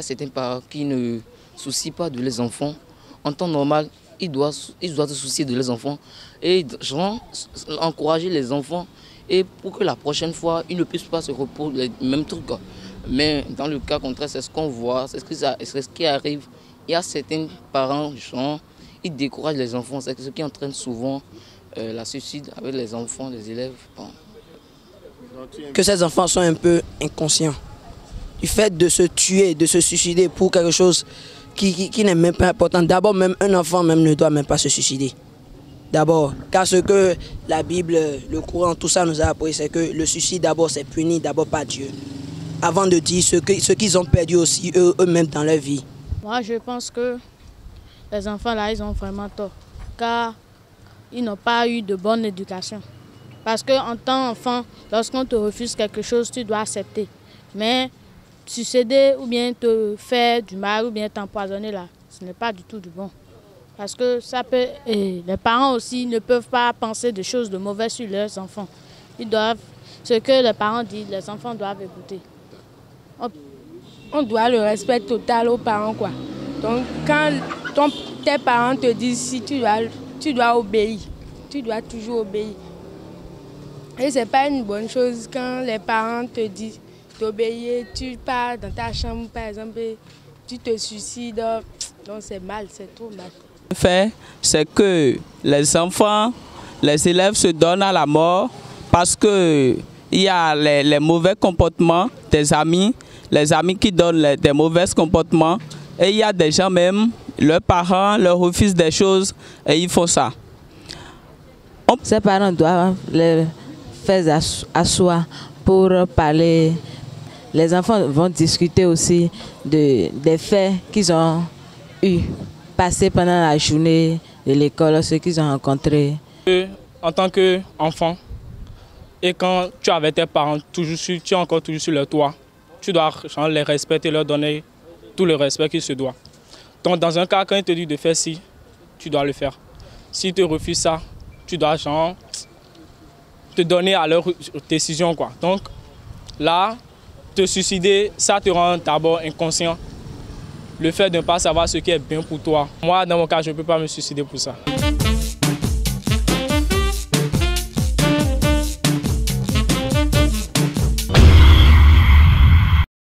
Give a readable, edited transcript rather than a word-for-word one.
a certains parents qui ne soucient pas de leurs enfants. En temps normal, ils doivent se soucier de leurs enfants et encourager les enfants et pour que la prochaine fois, ils ne puissent pas se reproduire les mêmes trucs. Mais dans le cas contraire, c'est ce qu'on voit, c'est ce qui arrive. Il y a certains parents, ils découragent les enfants, c'est ce qui entraîne souvent la suicide avec les enfants, les élèves. Bon. Que ces enfants sont un peu inconscients du fait de se tuer, de se suicider pour quelque chose qui n'est même pas important. D'abord, même un enfant même ne doit même pas se suicider. D'abord, car ce que la Bible, le Coran, tout ça nous a appris, c'est que le suicide d'abord c'est puni d'abord par Dieu. Avant de dire ce qu'ils ont perdu aussi eux-mêmes dans leur vie. Moi je pense que les enfants là, ils ont vraiment tort. Car ils n'ont pas eu de bonne éducation. Parce qu'en tant qu'enfant, lorsqu'on te refuse quelque chose, tu dois accepter. Mais succéder ou bien te faire du mal ou bien t'empoisonner là, ce n'est pas du tout du bon. Parce que ça peut, et les parents aussi ne peuvent pas penser de choses de mauvaises sur leurs enfants. Ils doivent, ce que les parents disent, les enfants doivent écouter. On doit le respect total aux parents, quoi. Donc quand tes parents te disent si tu dois obéir, tu dois toujours obéir. Et c'est pas une bonne chose quand les parents te disent d'obéir, tu pars dans ta chambre par exemple, tu te suicides, donc c'est mal, c'est trop mal. Le fait, c'est que les enfants, les élèves se donnent à la mort parce qu'il y a les mauvais comportements des amis, les amis qui donnent des mauvais comportements et il y a des gens même, leurs parents leur refusent des choses et ils font ça. Ces parents doivent les faire asseoir pour parler. Les enfants vont discuter aussi des faits qu'ils ont eu passé pendant la journée de l'école, ce qu'ils ont rencontré. En tant qu'enfant, et quand tu es avec tes parents, tu es encore toujours sur le toit, tu dois les respecter, leur donner tout le respect qu'ils se doivent. Donc dans un cas, quand ils te disent de faire ci, tu dois le faire. S'ils te refusent ça, tu dois te donner à leur décision, quoi. Donc là, te suicider, ça te rend d'abord inconscient. Le fait de ne pas savoir ce qui est bien pour toi. Moi, dans mon cas, je ne peux pas me suicider pour ça.